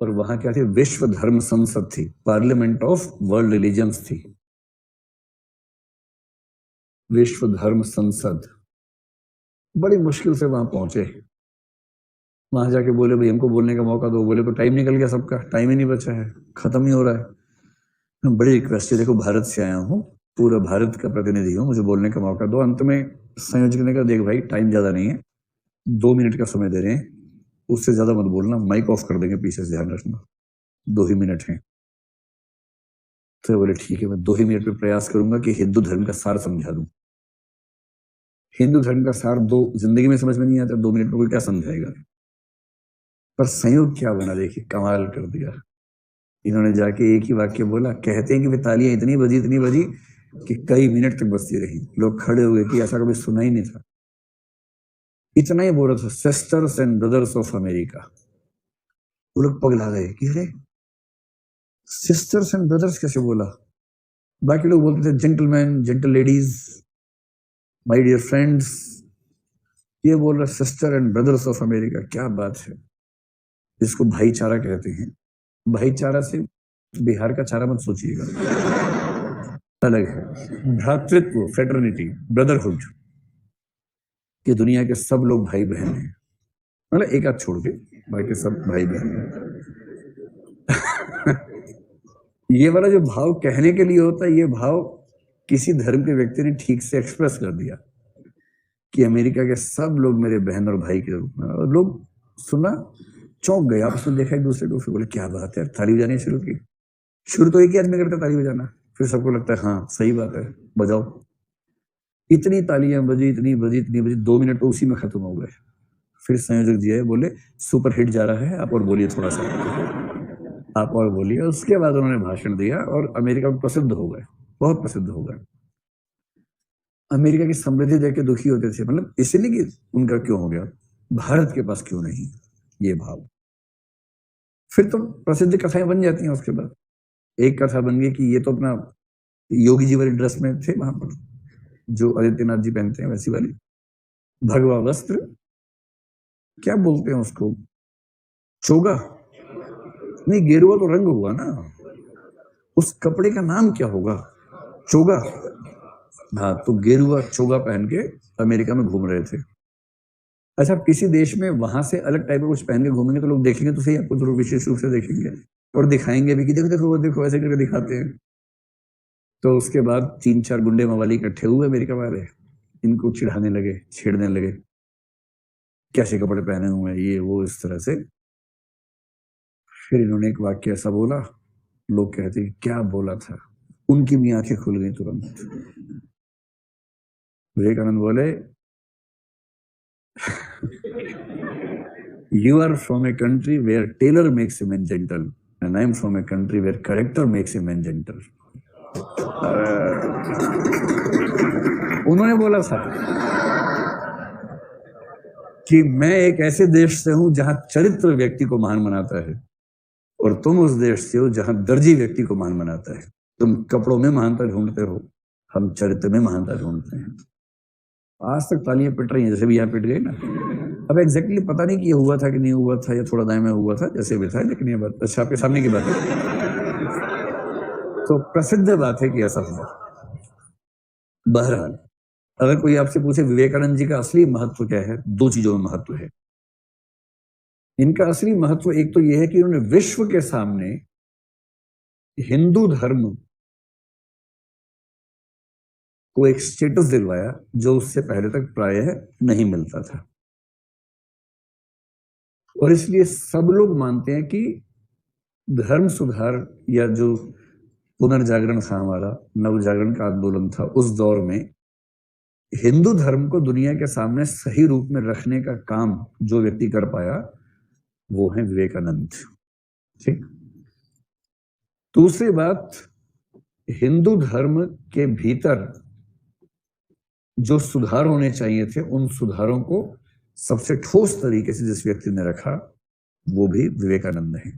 और वहां क्या थी, विश्व धर्म संसद थी, पार्लियामेंट ऑफ वर्ल्ड रिलीजन्स थी, विश्व धर्म संसद। बड़ी मुश्किल से वहां पहुंचे, वहां जाके बोले भाई हमको बोलने का मौका दो, बोले तो टाइम निकल गया, सबका टाइम ही नहीं बचा है, खत्म ही हो रहा है। बड़ी रिक्वेस्ट है, देखो भारत से आया हूँ, पूरा भारत का प्रतिनिधि हूँ, मुझे बोलने का मौका दो। अंत में संयोजक ने कहा देख भाई टाइम ज्यादा नहीं है, 2 मिनट का समय दे रहे हैं, उससे ज्यादा मत बोलना, माइक ऑफ कर देंगे, पीछे से ध्यान रखना, 2 ही मिनट है। तो बोले ठीक है, मैं 2 ही मिनट में प्रयास करूंगा कि हिंदू धर्म का सार समझा दूं। हिंदू धर्म का सार दो जिंदगी में समझ में नहीं आता, 2 मिनट में कोई क्या समझाएगा। पर संयोग क्या बना, देखिए कमाल कर दिया। इन्होंने जाके एक ही वाक्य बोला, कहते हैं कि वे तालियां इतनी बजी कि कई मिनट तक बजती रही, लोग खड़े हुए कि ऐसा कभी सुना ही नहीं था। इतना ही बोल रहा था, sisters and brothers of America. वो लोग पगला गए कि अरे सिस्टर्स एंड ब्रदर्स कैसे बोला। बाकी लोग बोलते थे gentleman, gentle ladies, my dear friends, ये बोल रहा sister and brothers of America, क्या बात है। इसको भाईचारा कहते हैं। भाईचारा से बिहार का चारा मत सोचिएगा, अलग है। भ्रातृत्व, फ्रेटर्निटी, ब्रदरहुड, कि दुनिया के सब लोग भाई बहन हैं, मतलब एक आध छोड़ के बाकी सब भाई बहन हैं। ये वाला जो भाव कहने के लिए होता है, ये भाव किसी धर्म के व्यक्ति ने ठीक से एक्सप्रेस कर दिया कि अमेरिका के सब लोग मेरे बहन और भाई के रूप में। और लोग सुना, चौंक गए, आपस में देखा एक दूसरे को, फिर बोले क्या बात है, ताली बजानी शुरू की। शुरू तो एक ही आदमी करता ताली बजाना, फिर सबको लगता है हाँ सही बात है, बजाओ। इतनी तालियां बजी, इतनी बजी, 2 मिनट तो उसी में खत्म हो गए। फिर संयोजक जी आए, बोले सुपर हिट जा रहा है, आप और बोलिए थोड़ा सा, आप और बोलिए। उसके बाद उन्होंने भाषण दिया और अमेरिका में प्रसिद्ध हो गए, बहुत प्रसिद्ध हो गए। अमेरिका की समृद्धि देख के दुखी होते थे, मतलब इसलिए कि उनका क्यों हो गया, भारत के पास क्यों नहीं, ये भाव। फिर तो प्रसिद्ध कथाएं बन जाती हैं। उसके बाद एक कथा बन गई कि ये तो अपना योगी जी वाली ड्रेस में थे वहां पर, जो आदित्यनाथ जी पहनते हैं वैसी वाली, भगवा वस्त्र, क्या बोलते हैं उसको, चोगा नहीं, गेरुआ तो रंग हुआ ना, उस कपड़े का नाम क्या होगा, चोगा। हाँ, तो गेरुआ चोगा पहन के अमेरिका में घूम रहे थे। अच्छा, किसी देश में वहां से अलग टाइप का कुछ पहन के घूमेंगे तो लोग देखेंगे तो सही, आपको जरूर विशेष रूप से देखेंगे और दिखाएंगे भी कि देखो देखो वो देखो, ऐसे करके दिखाते हैं। तो उसके बाद 3-4 गुंडे मवाली इकट्ठे हुए अमेरिका वाले, इनको चिढ़ाने लगे, छेड़ने लगे, कैसे कपड़े पहने हुए हैं ये वो, इस तरह से। फिर इन्होंने एक वाक्य ऐसा बोला, लोग कहते हैं क्या बोला था, उनकी भी आंखें खुल गई तुरंत। विवेकानंद बोले You are from a country where tailor makes a man gentle, and I am from a country where character makes a man gentle. उन्होंने बोला था कि मैं एक ऐसे देश से हूं जहां चरित्र व्यक्ति को महान बनाता है, और तुम उस देश से हो जहां दर्जी व्यक्ति को महान बनाता है। तुम कपड़ों में महानता ढूंढते हो, हम चरित्र में महानता ढूंढते हैं। आज तक तालियां पिट रही हैं, जैसे भी यहाँ पिट गई ना। अब एग्जैक्टली पता नहीं कि ये हुआ था कि नहीं हुआ था, या थोड़ा दाएं में हुआ था, जैसे भी था, लेकिन ये बात अच्छा आपके सामने की बात है। तो प्रसिद्ध बात है कि ऐसा हुआ। बहरहाल, अगर कोई आपसे पूछे विवेकानंद जी का असली महत्व क्या है, 2 चीजों में महत्व है इनका। असली महत्व एक तो यह है कि उन्होंने विश्व के सामने हिंदू धर्म को एक स्टेटस दिलवाया जो उससे पहले तक प्रायः नहीं मिलता था। और इसलिए सब लोग मानते हैं कि धर्म सुधार या जो पुनर्जागरण था, हमारा नवजागरण का आंदोलन था, उस दौर में हिंदू धर्म को दुनिया के सामने सही रूप में रखने का काम जो व्यक्ति कर पाया वो है विवेकानंद। ठीक। दूसरी बात, हिंदू धर्म के भीतर जो सुधार होने चाहिए थे, उन सुधारों को सबसे ठोस तरीके से जिस व्यक्ति ने रखा वो भी विवेकानंद है।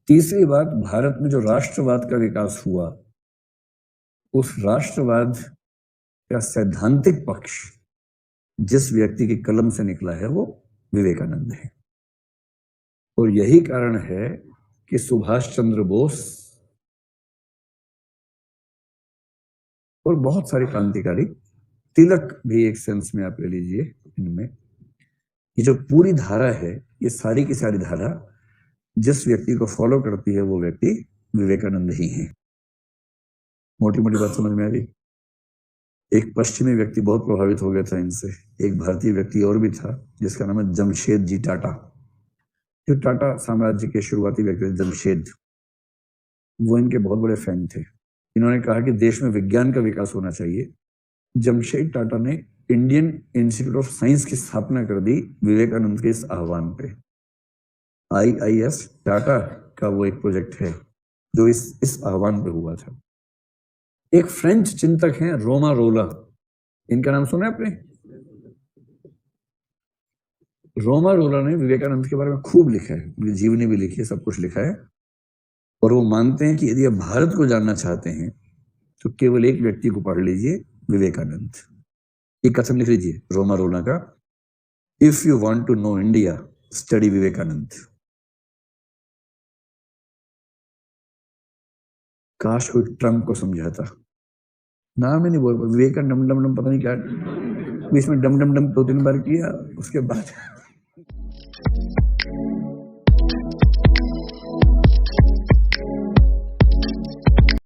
तीसरी बात, भारत में जो राष्ट्रवाद का विकास हुआ, उस राष्ट्रवाद का सैद्धांतिक पक्ष जिस व्यक्ति की कलम से निकला है वो विवेकानंद है। और यही कारण है कि सुभाष चंद्र बोस और बहुत सारे क्रांतिकारी, तिलक भी एक सेंस में आप ले लीजिए, इनमें ये जो पूरी धारा है, ये सारी की सारी धारा जिस व्यक्ति को फॉलो करती है वो व्यक्ति विवेकानंद ही है। मोटी मोटी बात समझ में आ रही? एक पश्चिमी व्यक्ति बहुत प्रभावित हो गया था इनसे। एक भारतीय व्यक्ति और भी था जिसका नाम है जमशेद जी टाटा। जो टाटा साम्राज्य के शुरुआती व्यक्ति थे, जमशेद, वो इनके बहुत बड़े फैन थे। इन्होंने कहा कि देश में विज्ञान का विकास होना चाहिए। जमशेद टाटा ने इंडियन इंस्टीट्यूट ऑफ साइंस की स्थापना कर दी विवेकानंद के इस आह्वान पे। IIS टाटा का वो एक प्रोजेक्ट है जो इस आह्वान पे हुआ था। एक फ्रेंच चिंतक हैं रोमा रोला, इनका नाम सुना है आपने? रोमा रोला ने विवेकानंद के बारे में खूब लिखा है, उनकी जीवनी भी लिखी है, सब कुछ लिखा है। और वो मानते हैं कि यदि आप भारत को जानना चाहते हैं तो केवल एक व्यक्ति को पढ़ लीजिए, विवेकानंद। एक कथन लिख लीजिए रोमा रोला का, if you want to know India study Vivekananda. काश कोई ट्रम्प को समझाता। नाम ही नहीं बोल, विवेकानंद डम डम डम पता नहीं क्या, बीच में डम डम डम 2-3 बार किया, उसके बाद